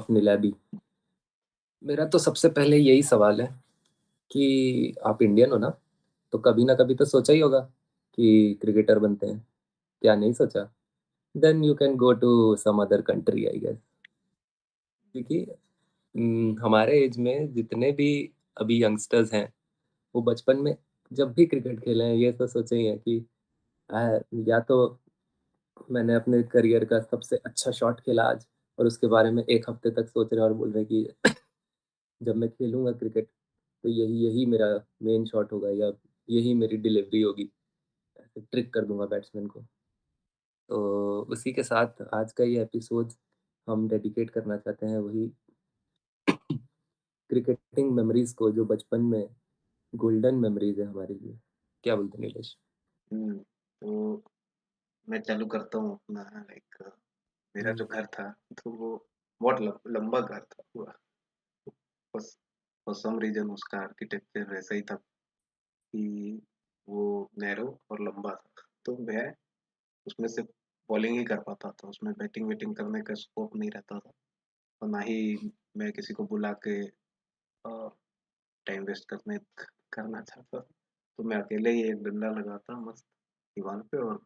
Of नीलांबी। मेरा तो सबसे पहले यही सवाल है कि आप इंडियन हो ना, तो कभी ना कभी तो सोचा ही होगा कि क्रिकेटर बनते हैं। क्या नहीं सोचा? Then you can go to some other country I guess. क्योंकि हमारे एज में जितने भी अभी यंगस्टर्स हैं, वो बचपन में जब भी क्रिकेट खेले हैं ये तो सोचे ही है कि या तो मैंने अपने करियर का सबसे अच्छा शॉट खेला आज, और उसके बारे में एक हफ्ते तक सोच रहे हैं और बोल रहे हैं कि जब मैं खेलूंगा क्रिकेट तो यही यही मेरा मेन शॉट होगा, या यही मेरी डिलीवरी होगी, ऐसे ट्रिक कर दूंगा बैट्समैन को। तो उसी के साथ आज का ये एपिसोड हम डेडिकेट करना चाहते हैं वही क्रिकेटिंग मेमोरीज को, जो बचपन में गोल्डन मेमोरीज है हमारे लिए। क्या बोलते हैं नीलेश? तो मैं चालू करता हूँ अपना लाइक मेरा जो हम्म। घर था तो वो बहुत लंबा घर था पूरा। बस फॉर सम रीजन उसका आर्किटेक्चर ऐसा ही था कि वो नैरो और लंबा था। तो मैं उसमें से बॉलिंग ही कर पाता था, उसमें बैटिंग वेटिंग करने का स्कोप नहीं रहता था। और ना ही मैं किसी को बुला के टाइम वेस्ट करना चाहता था। तो मैं अकेले ही एक डंडा लगाता मस्त दीवार पे और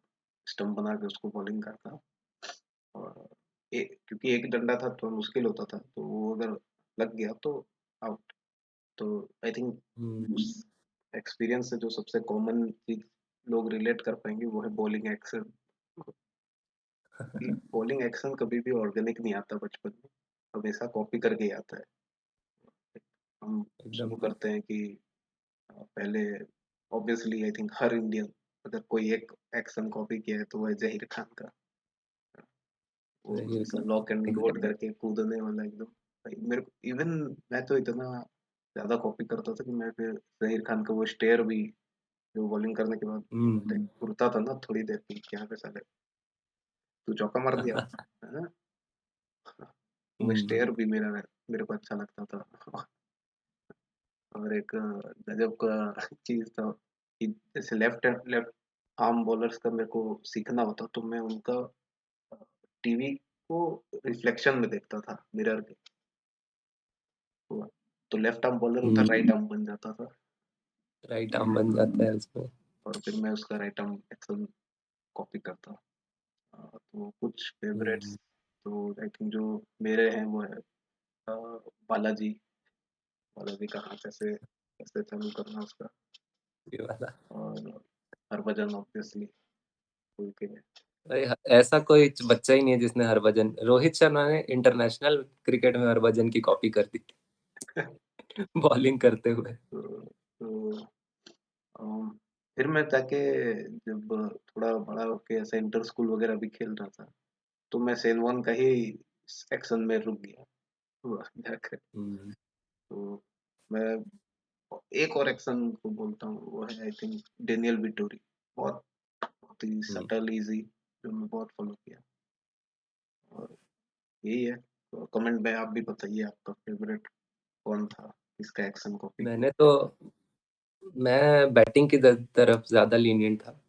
स्टंप बना के उसको बॉलिंग करता। और क्योंकि एक डंडा था तो मुश्किल होता था, तो वो अगर लग गया तो आउट। तो आई थिंक हम्म। उस एक्सपीरियंस से जो सबसे कॉमन चीज लोग रिलेट कर पाएंगे वो है बॉलिंग एक्शन। कि बॉलिंग एक्शन कभी भी ऑर्गेनिक नहीं आता बचपन में, हमेशा कॉपी करके ही आता है। हम एकदम। शुरू करते हैं कि पहले obviously I think her Indian अगर कोई एक एक्शन कॉपी किया है तो वो है जहीर खान का। वो जहीर ऐसा Khan. Lock and load exactly. करके कूदने वाला एकदम। भाई मेरे को इवन मैं तो इतना ज्यादा कॉपी करता था कि मैं फिर जहीर खान का वो स्टेयर भी जो बॉलिंग करने के बाद हम्म। उड़ता था ना थोड़ी देर की, क्या पे साले तू चौका मार दिया है ना। वो हम्म। स्टेयर भी मेरे को अच्छा लगता था। और एक गजब का चीज था कि जैसे लेफ्ट आर्म बॉलर्स का मेरे को सीखना होता तो मैं उनका टीवी को रिफ्लेक्शन में देखता था मिरर के। तो लेफ्ट आर्म बॉलर उधर राइट आर्म बन जाता था। राइट आर्म बन जाता है उसमें। और फिर मैं उसका राइट आर्म एक्शन कॉपी करता। तो कुछ फेवरेट्स हम्म। तो आई थिंक जो मेरे हैं वो है बालाजी। बालाजी का हाथ ऐसे ऐसे चालू करना उसका। ये वाला। और हरभजन ऑब्वियसली भूल के। अरे ऐसा कोई बच्चा ही नहीं है जिसने हरभजन, रोहित शर्मा ने इंटरनेशनल क्रिकेट में हरभजन की कॉपी कर दी बॉलिंग करते हुए। तो फिर मैं जाके जब थोड़ा बड़ा होके ऐसा इंटर स्कूल वगैरह भी खेल रहा था तो मैं सेनवन का ही एक्शन में रुक गया हुआ जाकर। हम्म। तो मैं एक और एक्शन को बोलता हूँ वो है आई थिंक डेनियल विटोरी। बहुत बहुत ही हम्म। सटल इजी जो मैं बहुत फॉलो किया। और यही है। तो कमेंट में आप भी बताइए आपका फेवरेट कौन था, किसका एक्शन कॉपी किया। मैंने तो मैं बैटिंग की तरफ ज्यादा लीनियंट था।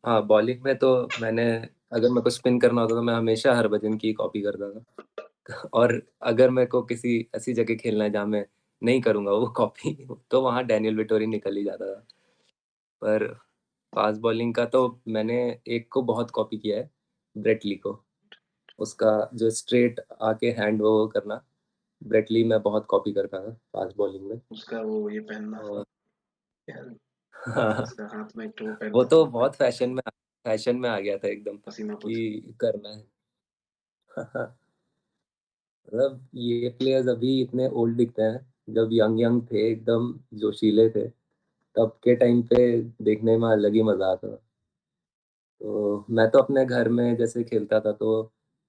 हाँ, बॉलिंग में तो मैंने, अगर मेरे को स्पिन करना होता तो मैं हमेशा हरभजन की कॉपी करता था और अगर मेरे को किसी ऐसी जगह खेलना है जहाँ मैं नहीं करूंगा वो कॉपी तो वहाँ डैनियल विटोरी निकल ही जाता था। पर फास्ट बॉलिंग का तो मैंने एक को बहुत कॉपी किया है, ब्रेट ली को। उसका जो स्ट्रेट आके हैंड वो करना, ब्रेट ली मैं बहुत कॉपी करता था फास्ट बॉलिंग में। उसका वो ये पहनना और यार, हाँ, उसका हाथ में एक वो वो पहनता तो था बहुत फैशन में आ गया था एकदम पसीना पसीना। कि करना है मतलब ये प्लेयर्स अभी इतने ओल्ड दिखते हैं, जब यंग यंग थे एकदम जोशीले थे, तब के टाइम पे देखने में अलग ही मजा आता था। तो मैं तो अपने घर में जैसे खेलता था तो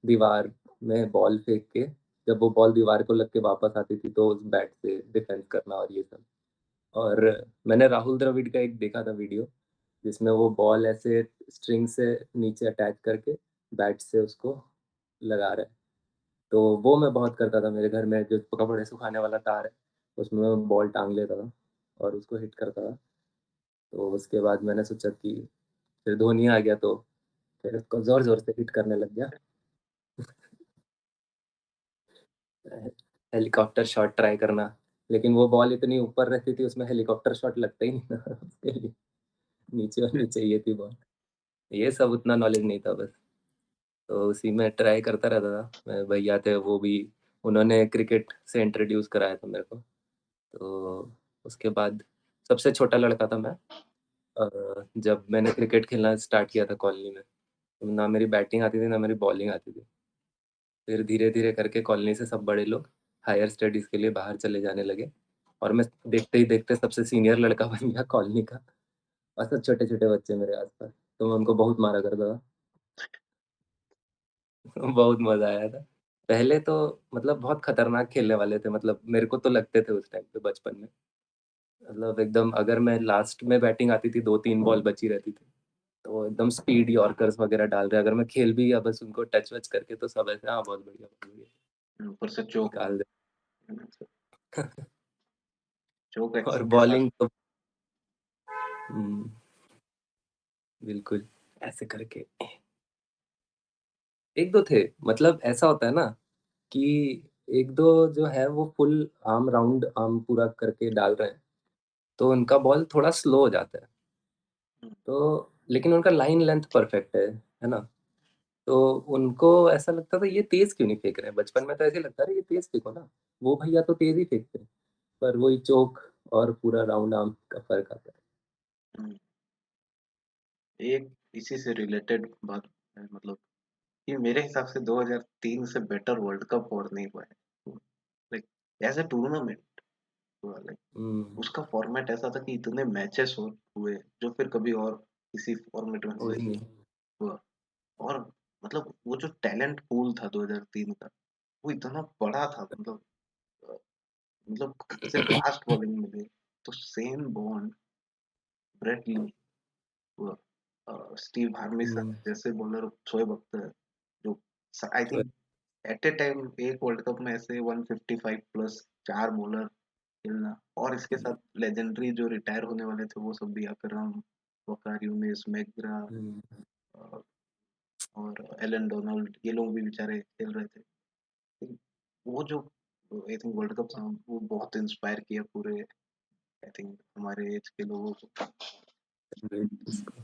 दीवार में बॉल फेंक के, जब वो बॉल दीवार को लग के वापस आती थी तो उस बैट से डिफेंस करना और ये सब। और मैंने राहुल द्रविड़ का एक देखा था वीडियो, जिसमें वो बॉल ऐसे स्ट्रिंग से नीचे अटैच करके बैट से उसको लगा रहा है। तो वो मैं बहुत करता था मेरे घर में, जो कपड़े सुखाने वाला तार है उसमें मैं बॉल टांग लेता था और उसको हिट करता था। तो उसके बाद मैंने सोचा कि फिर धोनी आ गया तो फिर उसको जोर जोर से हिट करने लग गया। हेलीकॉप्टर शॉट ट्राई करना, लेकिन वो बॉल इतनी ऊपर रहती थी उसमें हेलीकॉप्टर शॉट लगता ही नहीं था उसके लिए, नीचे होनी चाहिए थी बॉल। ये सब उतना नॉलेज नहीं था बस। तो उसी में ट्राई करता रहता था। भैया थे वो भी, उन्होंने क्रिकेट से इंट्रोड्यूस कराया था मेरे को। तो उसके बाद सबसे छोटा लड़का था मैं, जब मैंने क्रिकेट खेलना स्टार्ट किया था कॉलोनी में। तो ना मेरी बैटिंग आती थी ना मेरी बॉलिंग आती थी। फिर धीरे धीरे करके कॉलोनी से सब बड़े लोग हायर स्टडीज के लिए बाहर चले जाने लगे, और मैं देखते ही देखते सबसे सीनियर लड़का बन गया कॉलोनी का। और सब छोटे छोटे बच्चे मेरे आसपास, तो मैं उनको बहुत मारा करता था। बहुत मजा आया था। पहले तो मतलब बहुत खतरनाक खेलने वाले थे, मतलब मेरे को तो लगते थे उस टाइम पे बचपन में। मतलब एकदम, अगर मैं लास्ट में बैटिंग आती थी, 2-3 बॉल बची रहती थी, तो एकदम स्पीड यॉर्कर्स वगैरह डाल रहे, अगर मैं खेल भी गया बस उनको टच वच करके, तो सब ऐसे हाँ बहुत बढ़िया बहुत बढ़िया ऊपर से चौक, निकाल दे। चौक और के साथ। बॉलिंग तो बिल्कुल ऐसे करके एक दो थे। मतलब ऐसा होता है ना कि एक दो जो है वो फुल आर्म राउंड आर्म पूरा करके डाल रहे हैं, तो उनका बॉल थोड़ा स्लो हो जाता है। तो लेकिन उनका लाइन लेंथ परफेक्ट है ना। तो उनको ऐसा लगता था ये तेज क्यों नहीं फेंक रहे हैं, बचपन में तो ऐसे लगता था ये तेज फेंको ना, वो भैया तो तेज ही फेंकते हैं। पर वही चोक और पूरा राउंड आर्म का फर्क आता एक इसी से रिलेटेड बात है, मतलब कि मेरे हिसाब से 2003 से बेटर वर्ल्ड कप और नहीं हुआ है। लाइक एज अ टूर्नामेंट हुआ, लाइक है। उसका फॉर्मेट ऐसा था कि इतने मैचेस हुए जो फिर कभी और किसी फॉर्मेट में वही नहीं नहीं। हुआ। और मतलब वो जो टैलेंट पूल था 2003 का, वो इतना बड़ा था। अ, मतलब ऐसे फास्ट बॉलिंग मिले तो Shane Bond, Brett Lee, Steve Harmison hmm, जैसे बॉलर, शोएब अख्तर, जो आई तो थिंक एट ए टाइम एक वर्ल्ड कप में ऐसे 155 प्लस चार बॉलर खेलना, और इसके साथ लेजेंडरी जो रिटायर होने वाले थे वो सब भी, अकरम, वकार यूनिस, मैकग्रा, हम्म, और एलन डोनाल्ड, ये लोग भी बेचारे खेल रहे थे। लेकिन वो जो आई थिंक वर्ल्ड कप था वो बहुत इंस्पायर किया पूरे आई थिंक हमारे एज के लोगों को। इसको।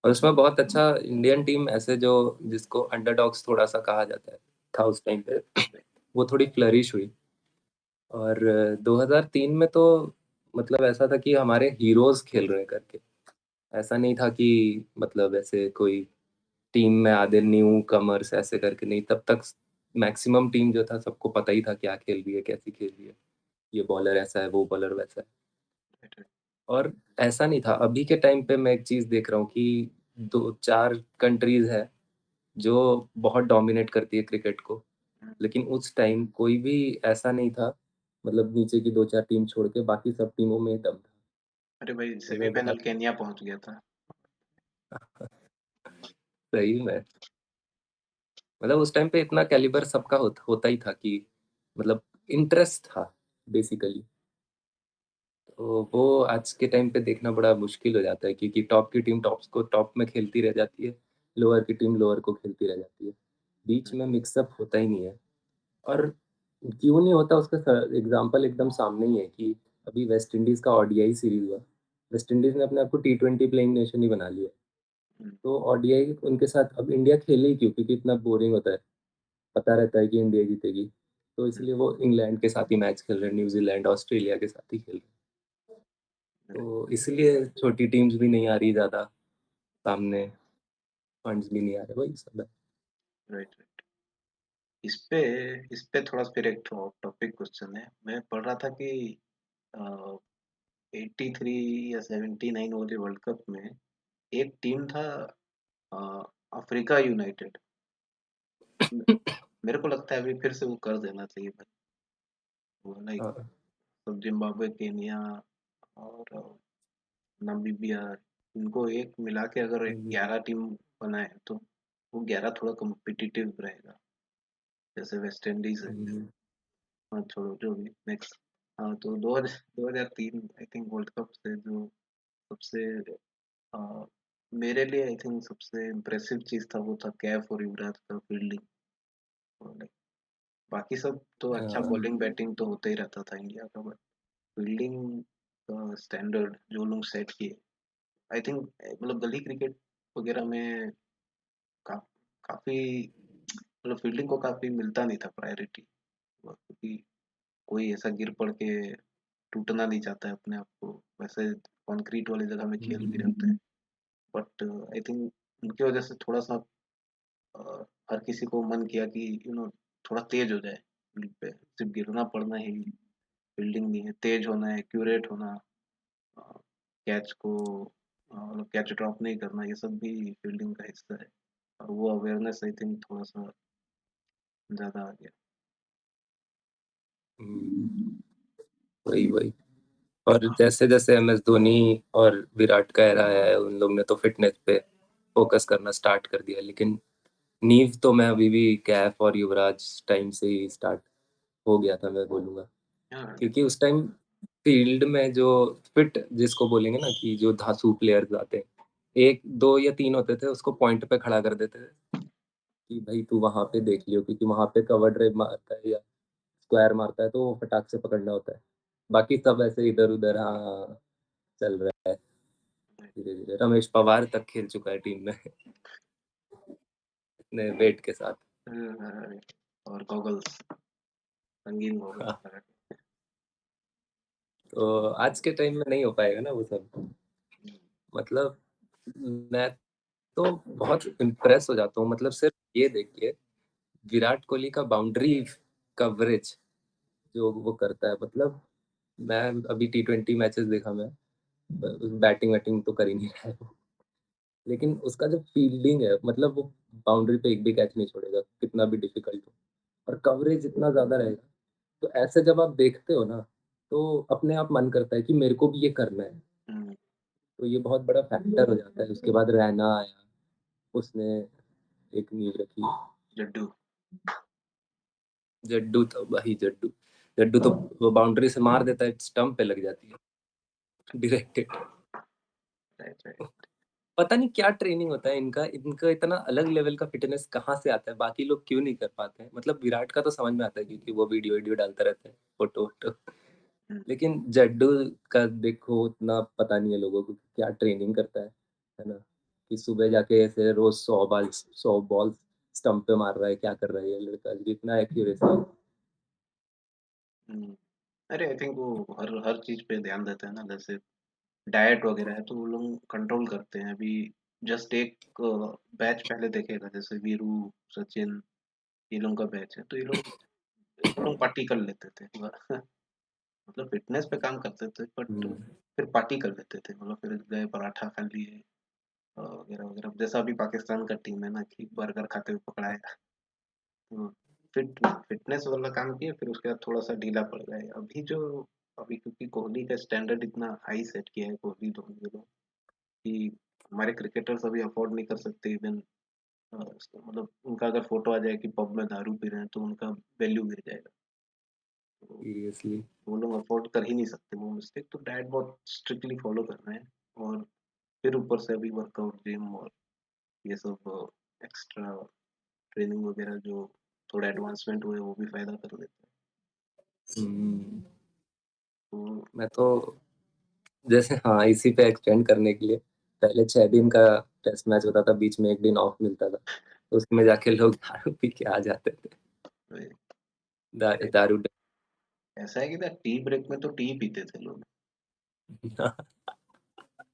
और उसमें बहुत अच्छा इंडियन टीम ऐसे जो, जिसको अंडरडॉग्स थोड़ा सा कहा जाता है, था उस टाइम पे, वो थोड़ी फ्लरिश हुई। और 2003 में तो मतलब ऐसा था कि हमारे हीरोज खेल रहे हैं करके, ऐसा नहीं था कि मतलब ऐसे कोई टीम में आधे न्यू कमर्स ऐसे करके नहीं, तब तक मैक्सिमम टीम जो था सबको पता ही था क्या खेल रही है कैसी खेल रही है, ये बॉलर ऐसा है वो बॉलर वैसा है। और ऐसा नहीं था, अभी के टाइम पे मैं एक चीज देख रहा हूँ कि 2-4 कंट्रीज है जो बहुत डोमिनेट करती है क्रिकेट को, लेकिन उस टाइम कोई भी ऐसा नहीं था, मतलब नीचे की 2-4 टीम छोड़ के बाकी सब टीमों में दम था। अरे भाई जैसे देखा सेमीफाइनल केन्या पहुंच गया था। सही में, मतलब उस टाइम पे इतना कैलिबर सबका होता ही था कि मतलब इंटरेस्ट था बेसिकली। तो वो आज के टाइम पे देखना बड़ा मुश्किल हो जाता है, क्योंकि टॉप की टीम टॉप को टॉप में खेलती रह जाती है, लोअर की टीम लोअर को खेलती रह जाती है, बीच में मिक्सअप होता ही नहीं है। और क्यों नहीं होता उसका एग्जाम्पल एकदम सामने ही है कि अभी वेस्ट इंडीज का ओडीआई सीरीज हुआ, वेस्ट इंडीज ने अपने आप को T20 प्लेइंग नेशन ही बना लिया। तो ओडीआई उनके साथ अब इंडिया खेले ही क्यों, क्योंकि इतना बोरिंग होता है, पता रहता है कि इंडिया जीतेगी, तो इसलिए वो इंग्लैंड के साथ ही मैच खेल रहे हैं, न्यूजीलैंड ऑस्ट्रेलिया के साथ ही खेल रहे हैं। तो इसलिए छोटी टीम्स भी नहीं आ रही ज्यादा सामने, फंड्स भी नहीं आ रहे, वही सब है। Right right. इस पे इस पे थोड़ा फिर एक टॉपिक क्वेश्चन है। मैं पढ़ रहा था कि 83 या 79 वाले वर्ल्ड कप में एक टीम था, अ, अफ्रीका यूनाइटेड। मेरे को लगता है अभी फिर से वो कर देना चाहिए भाई। वो लाइक हाँ। सब जिम्बाब्वे, केनिया और नामीबिया, इनको एक मिला के अगर एक हम्म, 11 टीम बनाए तो वो 11 थोड़ा कम्पिटिटिव रहेगा, जैसे वेस्ट इंडीज है। हम्म, हाँ छोड़ो जो भी, नेक्स्ट। हाँ तो 2003 आई थिंक वर्ल्ड कप से जो सबसे अ, मेरे लिए आई थिंक सबसे इम्प्रेसिव चीज था वो था कैफ और युवराज का फील्डिंग। बाकी सब तो अच्छा हाँ। बॉलिंग बैटिंग तो होता ही रहता था इंडिया का, बट फील्डिंग का स्टैंडर्ड जो लोग सेट किए, आई थिंक मतलब गली क्रिकेट वगैरह में का, काफी मतलब फील्डिंग को काफी मिलता नहीं था प्रायोरिटी, क्योंकि कोई ऐसा गिर पड़ के टूटना नहीं चाहता है अपने आप को, वैसे कंक्रीट वाली जगह में खेल भी रहते हैं। बट आई थिंक उनकी वजह से थोड़ा सा हर किसी को मन किया कि थोड़ा तेज हो जाए फील्ड पे, सिर्फ गिरना पड़ना ही फील्डिंग नहीं है, तेज होना है, एक्यूरेट होना, कैच को मतलब कैच ड्रॉप नहीं करना, ये सब भी फील्डिंग का हिस्सा है। और वो अवेयरनेस आई थिंक थोड़ा सा ज्यादा आ गया। हम्म, वही वही। और जैसे जैसे MS धोनी और विराट का एरा आया है, उन लोग ने तो फिटनेस पे फोकस करना स्टार्ट कर दिया, लेकिन नींव तो मैं अभी भी कैफ और युवराज टाइम से ही स्टार्ट हो गया था, मैं बोलूंगा। हाँ। क्योंकि उस टाइम फील्ड में जो फिट जिसको बोलेंगे ना, कि जो धांसू प्लेयर्स आते हैं, एक दो या तीन होते थे, उसको पॉइंट पे खड़ा कर देते थे कि भाई तू वहां पे देख लियो, क्योंकि वहां पे कवर ड्राइव मारता है या स्क्वायर मारता है तो वो फटाक से पकड़ना होता है। बाकी सब ऐसे इधर उधर, हाँ, चल रहा है। धीरे धीरे रमेश पवार तक खेल चुका है टीम में अपने वेट के साथ। और गॉगल्स, रंगीन गॉगल्स हाँ, लगा के। तो आज के टाइम में नहीं हो पाएगा ना वो सब। मतलब मैं तो बहुत इम्प्रेस हो जाता हूँ, मतलब सिर्फ ये देखिए, विराट कोहली का बाउंड्री कवरेज जो वो करता है, मतलब मैं अभी T20 मैचेस देखा, मैं बैटिंग वैटिंग तो कर ही नहीं रहा है वो, लेकिन उसका जो फील्डिंग है, मतलब वो बाउंड्री पे एक भी कैच नहीं छोड़ेगा कितना भी डिफिकल्ट हो, और कवरेज इतना ज्यादा रहेगा। तो ऐसे जब आप देखते हो ना, तो अपने आप मन करता है कि मेरे को भी ये करना है। हम्म, तो ये बहुत बड़ा फैक्टर हो जाता है। उसके बाद रैना आया, उसने एक नींव रखी। जड्डू। जड्डू तो भाई, जड्डू जड्डू तो वो बाउंड्री से मार देता है, स्टंप पे लग जाती है डायरेक्टेड। Right right. पता नहीं क्या ट्रेनिंग होता है इनका इनका इतना अलग लेवल का फिटनेस कहाँ से आता है, बाकी लोग क्यों नहीं कर पाते हैं। मतलब विराट का तो समझ में आता है क्योंकि वो वीडियो वीडियो डालता रहता है, फोटो वोटो। लेकिन जड्डू का देखो, उतना पता नहीं है लोगों को कि क्या ट्रेनिंग करता है ना। कि सुबह जाके ऐसे रोज 100 बॉल स्टंप पे मार रहा है, क्या कर रहा है ये लड़का, इतना एक्यूरेसी। अरे आई थिंक वो हर हर चीज पे ध्यान देते हैं ना, जैसे डाइट वगैरह है तो वो लोग कंट्रोल करते हैं अभी। जस्ट एक बैच पहले देखेगा, जैसे वीरू, सचिन, ये लोगों का बैच है, तो ये लोग पार्टी कर लेते थे मतलब फिटनेस पे काम करते थे, बट हम्म, फिर पार्टी कर लेते थे, मतलब फिर गए पराठा खा लिए वगैरह वगैरह, जैसा अभी पाकिस्तान का टीम है ना कि बर्गर खाते हुए पकड़ाया। तो फिटनेस वाला काम किया, फिर उसके बाद थोड़ा सा ढीला पड़ गए। अभी क्योंकि कोहली का स्टैंडर्ड इतना हाई सेट किया है कोहली, धोनी ये लोग, कि हमारे क्रिकेटर्स अभी अफोर्ड नहीं कर सकते इवन, मतलब उनका अगर फोटो आ जाए कि पब में दारू पी रहे हैं तो उनका वैल्यू गिर जाएगा। तो सीरियसली। वो लोग अफोर्ड कर ही नहीं सकते वो मिस्टेक, तो डाइट बहुत स्ट्रिक्टली फॉलो कर रहे हैं। और फिर ऊपर से अभी वर्कआउट, जिम और ये सब एक्स्ट्रा ट्रेनिंग वगैरह जो थोड़ा एडवांसमेंट हुए वो भी फायदा कर देते हैं। हम्म, तो मैं तो जैसे, हाँ, इसी पे एक्सटेंड करने के लिए, पहले 6 दिन का टेस्ट मैच होता था, बीच में एक दिन ऑफ मिलता था, तो उसमें जाके लोग दारू पी के आ जाते थे। दारू ऐसा है कि ना टी ब्रेक में तो टी पीते थे लोग।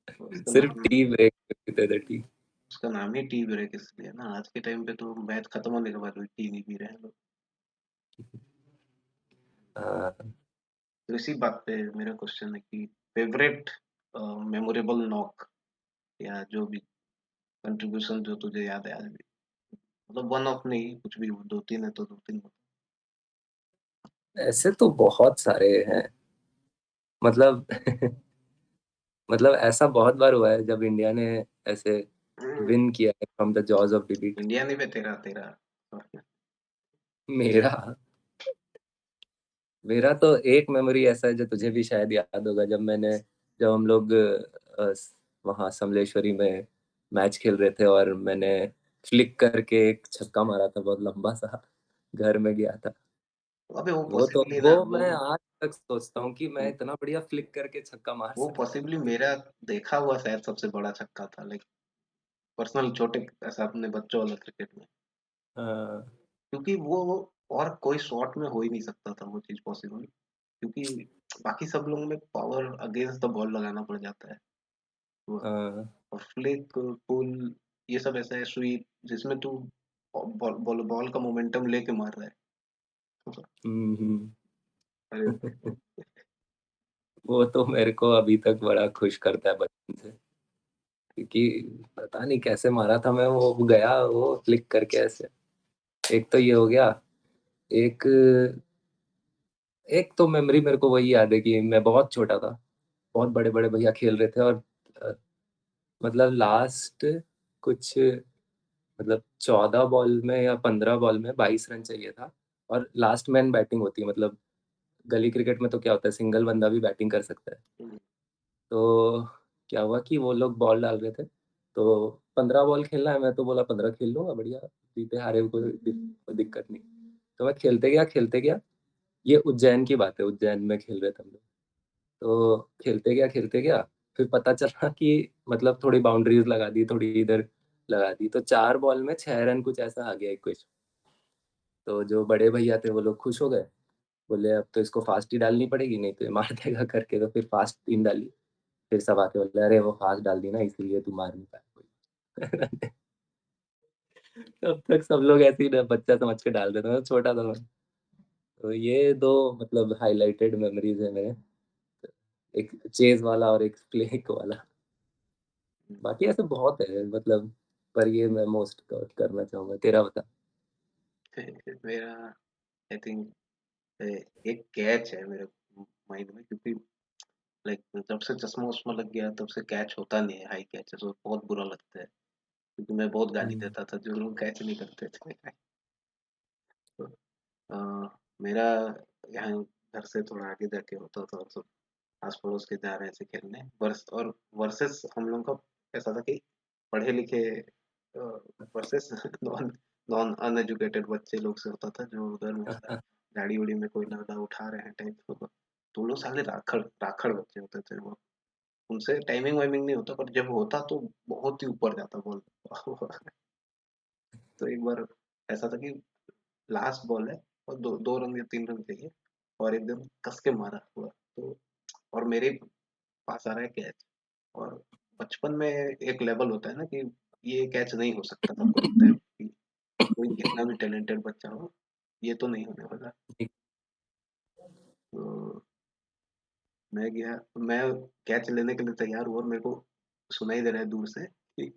तो सिर्फ टी ब्रेक पे पीते थे टी। उसका नाम ही टी ब्रेक इसलिए ना, आज के टाइम पे तो मैच खत्म होने के बाद भी टी नहीं पी रहे हैं लोग। हाँ, तो इसी बात पे मेरा क्वेश्चन है कि फेवरेट मेमोरेबल नॉक, या जो भी कंट्रीब्यूशन जो तुझे याद है आज भी, मतलब वन ऑफ नहीं, कुछ भी हो, दो तीन है तो दो तीन हो। ऐसे तो बहुत सारे हैं। मतलब मतलब ऐसा बहुत बार हुआ है जब इंडिया ने ऐसे विन किया है from the jaws of defeat. India नहीं पे तेरा तेरा। मेरा मेरा तो एक मेमोरी ऐसा है जो तुझे भी शायद याद होगा, जब हम लोग वहाँ समलेश्वरी में मैच खेल रहे थे, और मैंने फ्लिक करके एक छक्का मारा था बहुत लंबा सा, घर में गया था। अबे वो वो तो पॉसिबली वो ना मैं आज तक सोचता हूँ कि मैं वो इतना बढ़िया फ्लिक करके छक्का मार वो सकता हूँ। पॉसिबली मेरा देखा हुआ शायद सबसे बड़ा छक्का था, लाइक पर्सनल छोटे ऐसा अपने बच्चों वाला क्रिकेट में। हाँ, क्योंकि वो और कोई शॉट में हो ही नहीं सकता था वो चीज़ पॉसिबल, क्योंकि बाकी सब लोगों में पावर अगेंस्ट द बॉल लगाना पड़ जाता है। वो हाँ। और फ्लिक, पुल, ये सब ऐसा है, स्वीप जिसमें तू बॉल बॉल बॉल का मोमेंटम लेके मार रहा है। हुँ, हुँ। अरे वो तो मेरे को अभी तक बड़ा खुश करता है बचपन से, क्योंकि पता नहीं कैसे मारा था मैं, वो गया वो फ्लिक करके ऐसे। एक तो ये हो गया, एक एक तो मेमोरी मेरे को वही याद है कि मैं बहुत छोटा था, बहुत बड़े-बड़े भैया खेल रहे थे और अ, मतलब लास्ट कुछ मतलब 14 बॉल में या 15 बॉल में 22 रन चाहिए था और लास्ट मैन बैटिंग होती है, मतलब गली क्रिकेट में तो क्या होता है, सिंगल बंदा भी बैटिंग कर सकता है। तो क्या हुआ कि वो लोग बॉल डाल रहे थे, तो 15 बॉल खेलना है, मैं तो बोला 15 खेल लूँगा बढ़िया, जीते-हारे को कोई दिक्कत नहीं। तो मैं खेलते गया, ये उज्जैन की बात है, उज्जैन में खेल रहे थे हम लोग। तो खेलते गया, फिर पता चला कि मतलब थोड़ी बाउंड्रीज़ लगा दी, थोड़ी इधर लगा दी, तो 4 बॉल में 6 रन कुछ ऐसा आ गया इक्वेशन। तो जो बड़े भैया थे वो लोग खुश हो गए, बोले अब तो इसको फास्ट ही डालनी पड़ेगी, नहीं तो ये मार देगा करके, तो फिर फास्ट 3 डाली। फिर सब आके बोले, "अरे वो फास्ट डाल दी ना इसीलिए तू मार नहीं पाया कोई।" तब तक सब लोग ऐसे ही ना बच्चा समझ के डाल देते हैं, छोटा था मैं। तो ये 2 मतलब हाइलाइटेड मेमोरीज़ है मेरे, एक चेज़ वाला और एक फ्लिक वाला। बाकी ऐसे बहुत है मतलब, पर ये मैं मोस्ट करना चाहूँगा। तेरा बता? मेरा आई थिंक एक कैच है मेरे माइंड में, क्योंकि लाइक जब से चश्मा उश्मा लग गया तब से कैच होता नहीं है, हाई कैचेस, और बहुत बुरा लगता है, क्योंकि मैं बहुत गाली हुँ। देता था जो लोग कैच नहीं करते थे। तो, अ, मेरा यहाँ घर से थोड़ा आगे जाके होता था, तो आस पड़ोस के जा रहे थे खेलने, वर्सेस हम लोग का ऐसा था कि पढ़े लिखे वर्सेस नॉन नॉन अनएजुकेटेड बच्चे लोग से होता था, जो उधर में ऐसा गाड़ी उड़ी में कोई लड़का उठा रहे हैं टाइप। तो लोग साले राखड़ राखड़ बच्चे होते थे वो, उनसे टाइमिंग वाइमिंग नहीं होता, पर जब होता तो बहुत ही ऊपर जाता बॉल। तो एक बार ऐसा था कि लास्ट बॉल है और दो रन या 3 रन चाहिए, और एकदम कस के मारा हुआ, तो और मेरे पास आ रहा है कैच, और बचपन में एक लेवल होता है ना कि ये कैच नहीं हो सकता, सबको लगता है कि कोई कितना भी टैलेंटेड बच्चा हो, ये तो नहीं होने वाला। तो मैं गया, मैं कैच लेने के लिए तैयार हुआ, और मेरे को सुनाई दे रहा है दूर से कि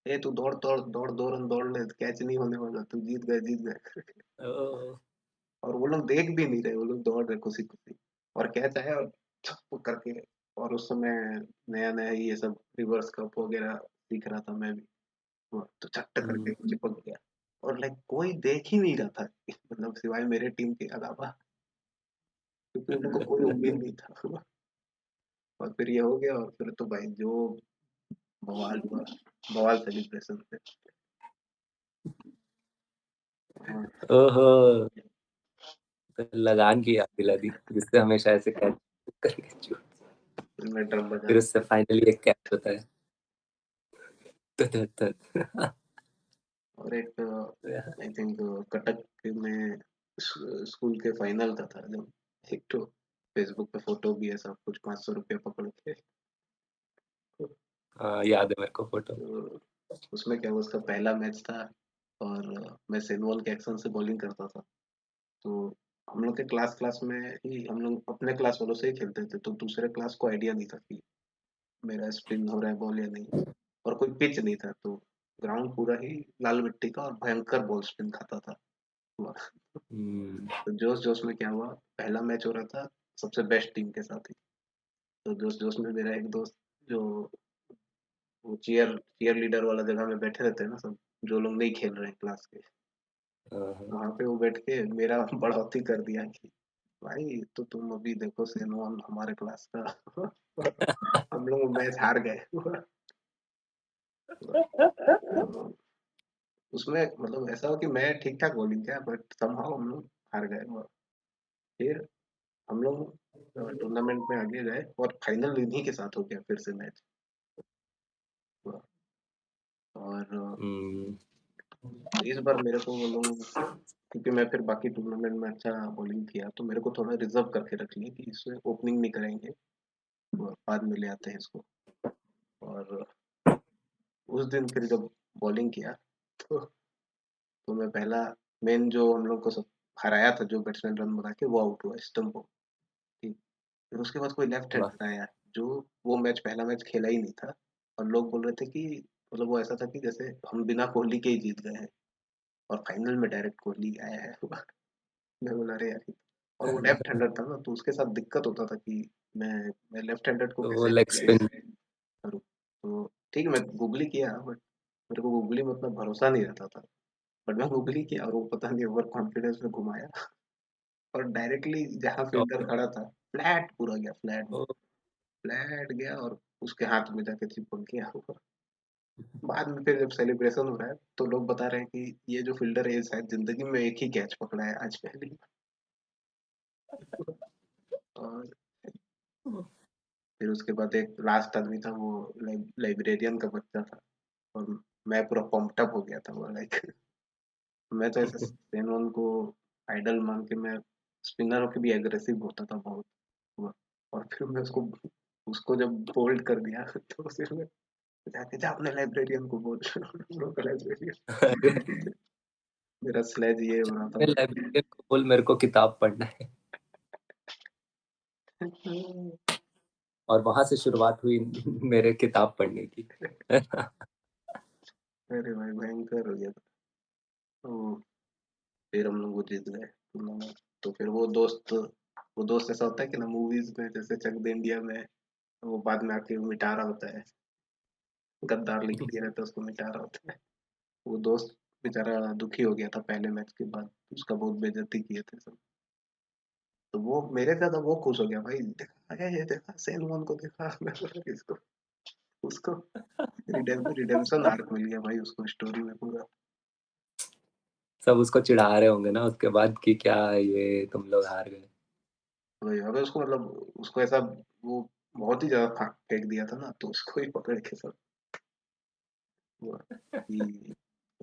ए तू दौड़ दौड़ दौड़ 2 रन दौड़ ले, कैच नहीं होने वाला, तू जीत गए। ओह! और वो लोग देख भी नहीं रहे, वो लोग दौड़ रहे खुशी खुशी, और कैच आया और छप करके। और उस समय नया नया ये सब रिवर्स कप वगैरह सीख रहा था मैं भी, तो छट्ट करके हुँ। चिपक गया, और लाइक कोई देख ही नहीं रहा था, मतलब सिवाय मेरे टीम के अलावा, क्योंकि उन लोग को कोई उम्मीद नहीं था। और फिर ये हो गया, और फिर तो भाई जो बवाल हुआ, बवाल सेलिब्रेशन थे। हाँ, ओहो! तो लगान की याद दिला दी, जिससे हमेशा ऐसे कैच करके फिर मैं ड्रम बजा फिर उससे के, फाइनली एक कैच होता है। त और एक आई थिंक कटक में स्कूल के फाइनल का था, जब एक तो फेसबुक पे फोटो भी है, सब कुछ 500 रुपये पकड़ के। हाँ, याद है मेरे को फ़ोटो। तो उसमें क्या हुआ, उसका पहला मैच था, और मैं सेनवाल के एक्शन से बॉलिंग करता था। तो हम लोग के क्लास क्लास में ही, हम लोग अपने क्लास वालों से ही खेलते थे, तो दूसरे क्लास को आइडिया नहीं था कि मेरा स्पिन हो रहा है बॉल या नहीं, और कोई पिच नहीं था, तो ग्राउंड पूरा ही लाल मिट्टी का और भयंकर बॉल स्पिन खाता था। हुँ। तो जोश जोश में क्या हुआ, पहला मैच हो रहा था सबसे बेस्ट टीम के साथ ही, तो जोश जोश में मेरा एक दोस्त, जो वो चीयर लीडर वाला जगह में बैठे रहते हैं ना सब, जो लोग नहीं खेल रहे हैं क्लास के, हाँ, हाँ। वहां पे वो बैठ के मेरा बढ़ोतरी कर दिया कि भाई तो तुम अभी देखो सेनोन हमारे क्लास का। हम लोग मैच हार गए। तो उसमें मतलब ऐसा हो कि मैं ठीक ठाक बॉलिंग किया, बट समहाउ हम लोग हार गए। फिर हम लोग टूर्नामेंट में आगे गए और फाइनल इन्हीं के साथ हो गया फिर से मैच हुआ। और हुँ, इस बार मेरे को वो लोग, क्योंकि मैं फिर बाकी टूर्नामेंट में अच्छा बॉलिंग किया तो मेरे को थोड़ा रिजर्व करके रख लिया कि इसमें ओपनिंग नहीं करेंगे, और बाद में ले आते हैं इसको। और उस दिन फिर जब बॉलिंग किया तो मैं पहला, मेन जो हम लोग को सब हराया था, जो बैट्समैन रन बना के वो आउट हुआ स्टम्प हो। ठीक। फिर उसके बाद कोई लेफ्ट वाह! हैंडर आया जो वो मैच पहला मैच खेला ही नहीं था, और लोग बोल रहे थे कि मतलब वो ऐसा था कि जैसे हम बिना कोहली के ही जीत गए हैं, और फाइनल में डायरेक्ट कोहली आया है। मैं बोला अरे यार, और वो लेफ्ट हैंडर था ना तो उसके साथ दिक्कत होता था कि मैं मैं लेफ्ट हैंडर को तो वो कैसे लेग स्पिन करूँ। तो ठीक है, मैं गूगली किया बट मेरे को गूगली में उतना भरोसा नहीं रहता था। बट मैं गूगली किया और वो पता नहीं ओवर कॉन्फिडेंस में घुमाया, और डायरेक्टली जहाँ फील्डर टॉप खड़ा था फ्लैट पूरा गया, फ्लैट ओह! फ्लैट गया और उसके हाथ में जाके चिपक गया। बाद में फिर जब सेलिब्रेशन हो रहा है तो लोग बता रहे हैं कि ये जो फील्डर है ये शायद जिंदगी में एक ही कैच पकड़ा है आज पहली बार। और फिर उसके बाद एक लास्ट आदमी था, वो लाइब्रेरियन का बच्चा था, और मैं पूरा पम्प्ड अप हो गया था वो लाइक। मैं तो ऐसे सेन वन को आइडल मान के मैं स्पिनर के भी एग्रेसिव होता था बहुत। वो- और फिर मैं उसको उसको जब बोल्ड कर दिया तो फिर मैं जाके जा अपने लाइब्रेरियन को बोल अरे! लाइब्रेरियन। मेरा स्लेज ये हो रहा था मैं बट लाइब्रेरियन को बोल मेरे को किताब पढ़ना है और वहाँ से शुरुआत हुई मेरे किताब पढ़ने की। अरे भाई भयंकर हो गया था। तो फिर हम लोग वो जीत गए टूर्नामेंट। तो फिर वो दोस्त ऐसा होता है कि ना मूवीज में जैसे चक दे इंडिया में वो बाद में आके मिटा रहा होता है, गद्दार लिख दिया रहता है उसको मिटा रहा होता है। वो दोस्त बेचारा दुखी हो गया था पहले मैच के बाद, उसका बहुत बेइज्जती किए थे सब। तो वो मेरे से ज्यादा वो खुश हो गया, भाई देखा है ये, देखा सेन वन को देखा। मैं बोला इसको, उसको रिडेम्पशन आर्क मिल गया भाई उसको स्टोरी में पूरा। सब उसको चिढ़ा रहे होंगे ना उसके बाद कि क्या ये तुम लोग हार गए। वही अगर उसको मतलब उसको ऐसा वो बहुत ही ज्यादा फेंक दिया था ना तो उसको ही पकड़ के सब हुआ कि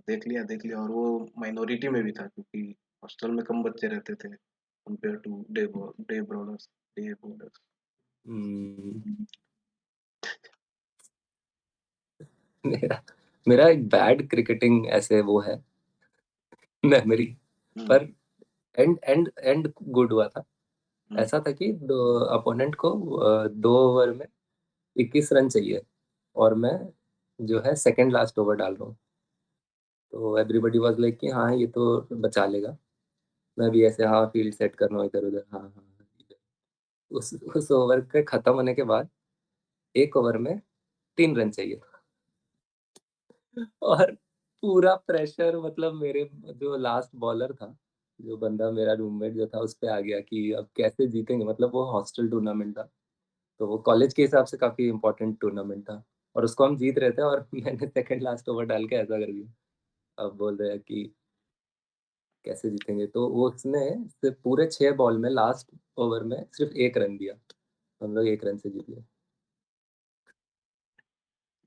देख लिया। और वो माइनॉरिटी में भी था क्योंकि हॉस्टल में कम बच्चे रहते थे compare today bowlers, day bowlers. Hmm, मेरा मेरा एक बैड क्रिकेटिंग ऐसे वो है मेमोरी हम्म, पर एंड एंड एंड गुड हुआ था। हम्म, ऐसा था कि दो अपोनेंट को 2 ओवर में 21 रन चाहिए और मैं जो है सेकंड लास्ट ओवर डाल रहा हूँ। तो एवरीबॉडी वाज लाइक कि हाँ ये तो बचा लेगा। मैं भी ऐसे हाँ फील्ड सेट कर रहा हूँ इधर उधर हाँ हाँ हाँ, इधर। उस ओवर के खत्म होने के बाद 1 ओवर में 3 रन चाहिए और पूरा प्रेशर मतलब मेरे जो लास्ट बॉलर था, जो बंदा मेरा रूममेट जो था उस पे आ गया कि अब कैसे जीतेंगे, मतलब वो हॉस्टल टूर्नामेंट था। तो वो कॉलेज के हिसाब से काफी इम्पोर्टेंट टूर्नामेंट था और उसको हम जीत रहे थे और मैंने सेकंड लास्ट ओवर डाल के ऐसा कर दिया। अब बोल रहे हैं कि कैसे जीतेंगे, तो वो उसने सिर्फ पूरे 6 बॉल में लास्ट ओवर में सिर्फ 1 रन दिया। हम लोग 1 रन से जीत गए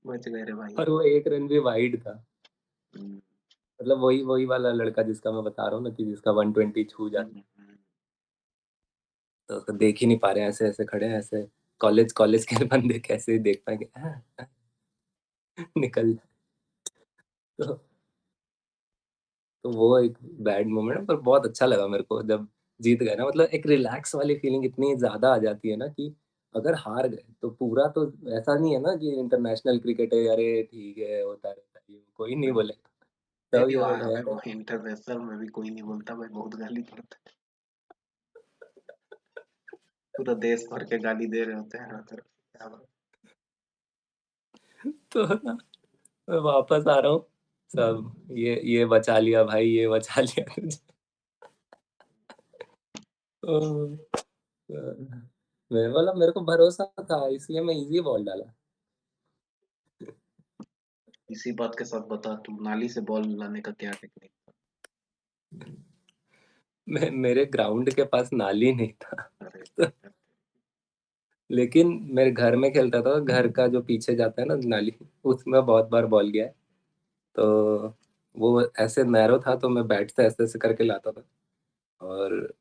बच गए रे भाई। और वो 1 रन भी वाइड था। हम्म, मतलब वही वही वाला लड़का जिसका मैं बता रहा हूँ ना कि जिसका 120 छू जाता। हम्म, हम्म। तो उसको देख ही नहीं पा रहे हैं, ऐसे ऐसे खड़े हैं ऐसे। कॉलेज कॉलेज के बंदे कैसे देख पाएंगे निकल जाए। तो, तो वो एक बैड मोमेंट पर बहुत अच्छा लगा मेरे को जब जीत गए ना, मतलब एक रिलैक्स वाली फीलिंग इतनी ज्यादा आ जाती है ना कि अगर हार गए तो पूरा तो ऐसा नहीं है ना कि इंटरनेशनल क्रिकेट है अरे ठीक है होता रहता है, ये कोई नहीं बोलेगा। तब नहीं ये वहाँ बोलेगा पे वो अरे इंटरनेशनल में भी कोई नहीं बोलता भाई, बहुत गाली पड़ता है। पूरा देश भर के गाली दे रहे होते हैं हर तरफ से। क्या बात। तो ना मैं वापस आ रहा हूँ, सब ये बचा लिया भाई ये बचा लिया तुझे। तो, मैं बोला मेरे को भरोसा था इसलिए मैं इजी बॉल डाला। इसी बात के साथ बता, तू नाली से बॉल लाने का क्या टेक्निक था? मेरे ग्राउंड के पास नाली नहीं था। अरे तो लेकिन मेरे घर में खेलता था, घर का जो पीछे जाता है ना नाली, उसमें बहुत बार बॉल गया है। तो वो ऐसे नैरो था, तो मैं बैट से ऐसे ऐसे करके लाता था और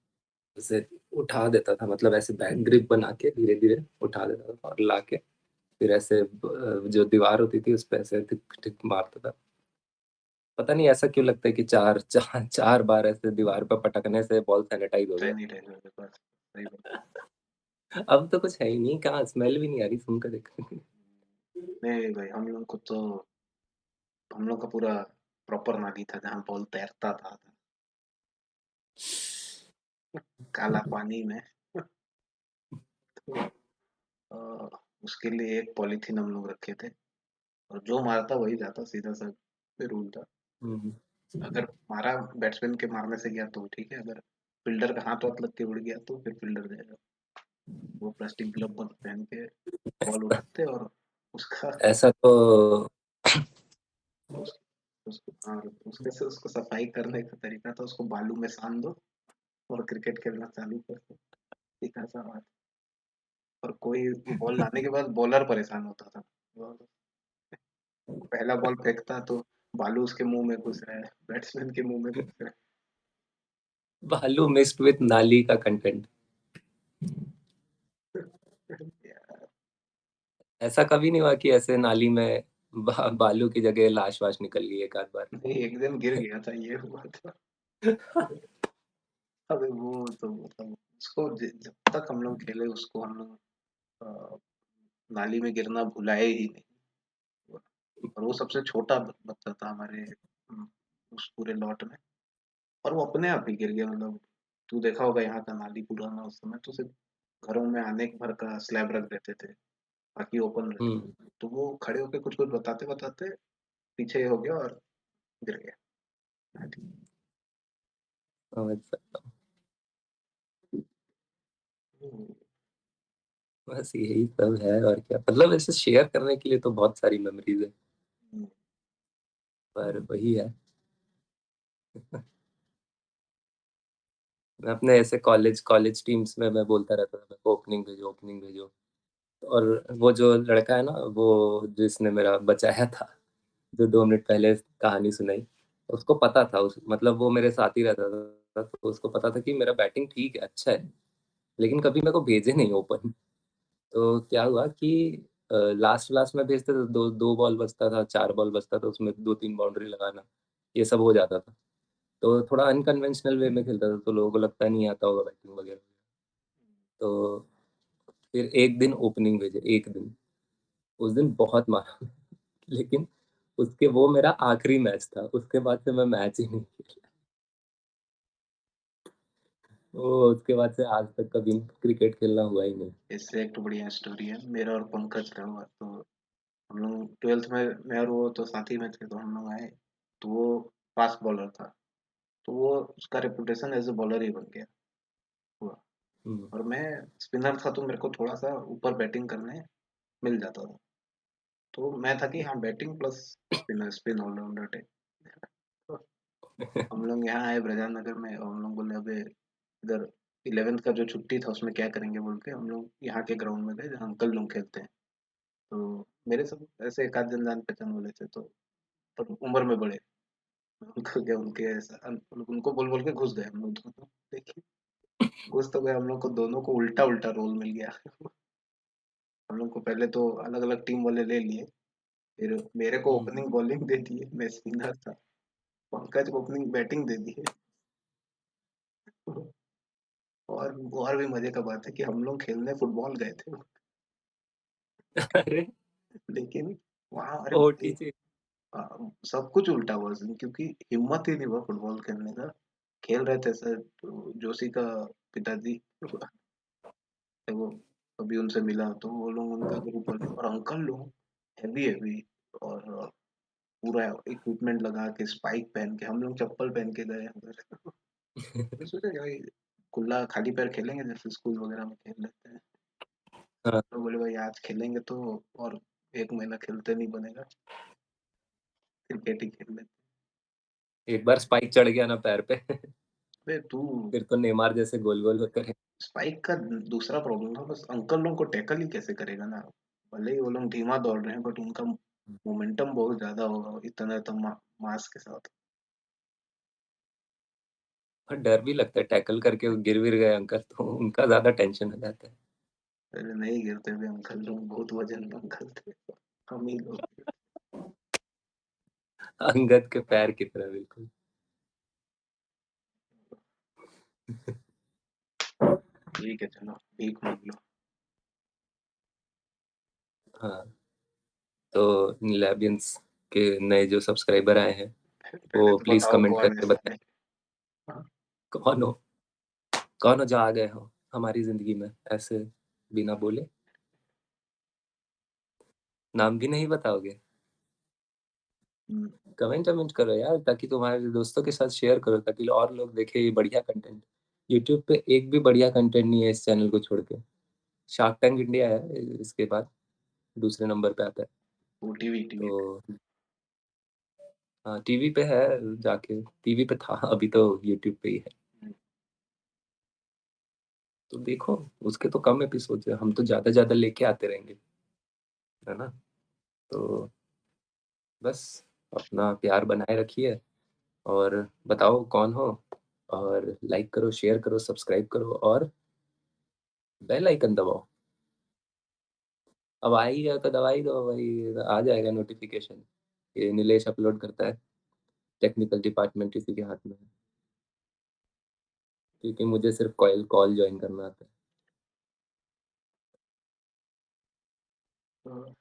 उसे उठा देता था, मतलब ऐसे बैक ग्रिप बना के धीरे धीरे उठा देता था और लाके फिर ऐसे जो दीवार होती थी उस पे ऐसे टिक टिक मारता था। पता नहीं ऐसा क्यों लगता है कि चार चार चार बार ऐसे दीवार पे पटकने से बॉल सैनिटाइज हो गया। नहीं रहने मेरे पास, सही बात। अब तो कुछ है ही नहीं, कहाँ स्मेल भी नहीं आ रही सुन कर देख। नहीं भाई, हम लोग का पूरा प्रॉपर नाली था जहाँ बॉल तैरता था, काला पानी में। तो अ, उसके लिए एक पॉलीथीन हम लोग रखे थे, और जो मारता वही जाता सीधा सा, फिर उल्टा। हम्म। अगर मारा बैट्समैन के मारने से गया तो ठीक है, अगर फील्डर का हाथ वाथ लग के उड़ गया तो फिर फील्डर जाएगा। वो प्लास्टिक ग्लव पहन के बॉल उठाते और उसका ऐसा तो उस, उसको हाँ, उसके से उसको सफाई करने का तरीका था, उसको बालू में सान दो और क्रिकेट खेलना चालू कर दो, सीधा सा बात। और कोई बॉल लाने के बाद बॉलर परेशान होता था। पहला बॉल फेंकता तो बालू उसके मुंह में घुस रहा है, बैट्समैन के मुंह में घुस रहा भालू मिक्स्ड विथ नाली का कंटेंट। है। यार, ऐसा कभी नहीं हुआ कि ऐसे नाली में बालू की जगह लाश वाश निकल गई एक आध बार? नहीं, एक दिन गिर गया था, ये हुआ था। अबे वो तो मतलब उसको जब तक हम लोग खेले उसको हम लोग अ, नाली में गिरना भुलाए ही नहीं। और वो सबसे छोटा बच्चा था हमारे उस पूरे लॉट में, और वो अपने आप ही गिर गया। मतलब तू देखा होगा यहाँ का नाली पुराना, उस समय तो सिर्फ घरों में आने भर का स्लैब रख देते थे, बाकी ओपन रहता था। हम्म। तो वो खड़े होके कुछ कुछ बताते बताते पीछे हो गया और गिर गया। हाँ, ठीक। समझ सकता हम्म, हूँ। बस यही सब है और क्या, मतलब ऐसे शेयर करने के लिए तो बहुत सारी मेमोरीज है, हम्म, पर वही है। मैं अपने ऐसे कॉलेज कॉलेज टीम्स में मैं बोलता रहता था, मेरे को ओपनिंग भेजो ओपनिंग भेजो। और वो जो लड़का है ना, वो जिसने मेरा बचाया था, जो 2 मिनट पहले कहानी सुनाई, उसको पता था, उस मतलब वो मेरे साथ ही रहता था, तो उसको पता था कि मेरा बैटिंग ठीक है, अच्छा है, लेकिन कभी मेरे को भेजे नहीं ओपन। तो क्या हुआ कि लास्ट लास्ट में भेजते थे, दो दो बॉल बचता था, 4 बॉल बचता था, उसमें 2-3 बाउंड्री लगाना, ये सब हो जाता था। तो थोड़ा अनकन्वेंशनल वे में खेलता था, तो लोगों को लगता नहीं आता होगा बैटिंग वगैरह। तो फिर एक दिन ओपनिंग भेजे, एक दिन, उस दिन बहुत मारा। लेकिन उसके वो मेरा आखिरी मैच था, उसके बाद से मैं मैच ही नहीं खेला। वो उसके बाद से आज तक कभी क्रिकेट खेलना हुआ ही नहीं। इससे एक तो बढ़िया स्टोरी है मेरा और पंकज का हुआ। तो हम लोग ट्वेल्थ में, मैं और वो तो साथ ही में थे, तो हम लोग आए। तो वो फास्ट बॉलर था, तो वो उसका रेपुटेशन एज ए बॉलर ही बन गया हुआ। हम्म। और मैं स्पिनर था, तो मेरे को थोड़ा सा ऊपर बैटिंग करने मिल जाता था। तो मैं था कि हाँ, batting plus spinner, spin allrounder type. तो हम लोग यहाँ आए ब्रजान नगर में, और हम लोग बोले अबे इधर 11th का जो छुट्टी था उसमें क्या करेंगे बोल के हम लोग यहाँ के ग्राउंड में गए जहाँ अंकल लोग खेलते हैं। तो मेरे सब ऐसे एक आध जन जान पहचान वाले थे, तो पर उम्र में बड़े। उनको क्या, उनके ऐसा उनको बोल बोल के घुस गए हम लोग दोनों। देखिए, घुस तो गए, हम लोग को दोनों को उल्टा उल्टा रोल मिल गया। हम लोग को पहले तो अलग अलग टीम वाले ले लिए, फिर मेरे को हम्म। ओपनिंग बॉलिंग दे दिए, मैं स्पिनर था। पंकज को ओपनिंग बैटिंग दे दिए। और भी मजे का बात है कि हम लोग खेलने फुटबॉल गए थे, अरे लेकिन वहाँ अरे भाई, ओटीजी। सब कुछ उल्टा हुआ उस दिन, क्योंकि हिम्मत ही नहीं हुआ फुटबॉल खेलने का। खेल रहे थे सर, तो जोशी का पिताजी थे वो, अभी उनसे मिला तो वो लोग, उनका ग्रुप वाले और अंकल लोग हैवी हैवी, और पूरा इक्विपमेंट लगा के स्पाइक पहन के, हम लोग चप्पल पहन के गए अंदर। मैं सोचा कि भाई खुला खाली पैर खेलेंगे जैसे स्कूल वगैरह में खेल लेते हैं। हाँ, तो बोले भाई आज खेलेंगे तो, और 1 महीना खेलते नहीं बनेगा, क्रिकेट ही खेल लेते एक बार स्पाइक चढ़ गया ना पैर पे। बे तू फिर तो नेमार जैसे गोल-गोल होते रहे। स्पाइक का दूसरा प्रॉब्लम था, बस अंकल लोगों को टैकल ही कैसे करेगा ना। भले ही वो लोग धीमा दौड़ रहे हैं बट उनका मोमेंटम बहुत ज्यादा होगा इतना तो मास के साथ। और डर भी लगता है टैकल करके वो गिर विर गए अंकल तो उनका ज़्यादा टेंशन हो जाता है। अरे नहीं गिरते हुए अंकल लोग, बहुत वजन अंकल थे, हम ही लोग। अंगद के पैर की तरह बिल्कुल। ठीक है चलो, भीख मांग लो। हाँ, तो लेबियंस के नए जो सब्सक्राइबर आए हैं, पहले वो तो प्लीज़ बताओ कमेंट कौन है करके बताएं सामने। हाँ, कौन हो? कौन हो जो आ गए हो हमारी ज़िंदगी में ऐसे बिना बोले? नाम भी नहीं बताओगे? हम्म, कमेंट वमेंट करो यार ताकि तुम्हारे दोस्तों के साथ शेयर करो ताकि और लोग देखें ये बढ़िया कंटेंट। यूट्यूब पे एक भी बढ़िया कंटेंट नहीं है इस चैनल को छोड़ के। शार्क टैंक इंडिया है इसके बाद दूसरे नंबर पे आता है। वो टीवी टीवी पे। तो हाँ टीवी पे है, जाके टीवी पे था अभी तो यूट्यूब पे ही है। हम्म, तो देखो उसके तो कम एपिसोड है, हम तो ज्यादा ज्यादा लेके आते रहेंगे, है ना? तो बस अपना प्यार बनाए रखिए और बताओ कौन हो, और लाइक करो शेयर करो सब्सक्राइब करो और बेल आइकन दबाओ। अब आ ही गया तो दबा ही दो भाई, आ जाएगा नोटिफिकेशन। ये नीलेश अपलोड करता है, टेक्निकल डिपार्टमेंट इसी के हाथ में है, क्योंकि मुझे सिर्फ कॉल कॉल ज्वाइन करना आता है तो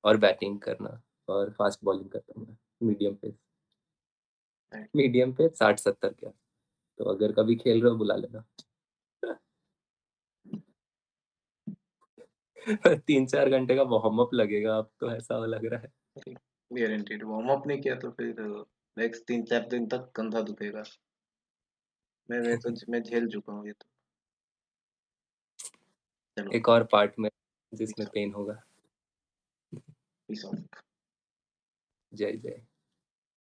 और बैटिंग करना और फास्ट बॉलिंग करता हूँ मैं, मीडियम पे। नहीं, मीडियम पे 60-70 क्या। तो अगर कभी खेल रहे हो बुला लेना। 3-4 घंटे का वार्म अप लगेगा अब तो ऐसा लग रहा है। गारंटीड वार्म अप नहीं किया तो फिर नेक्स्ट 3 4 दिन तक कंधा दुखेगा। मैं झेल चुका हूँ ये तो। चलो, एक और पार्ट में पीस जिसमें पेन होगा। Piece of. जय जय।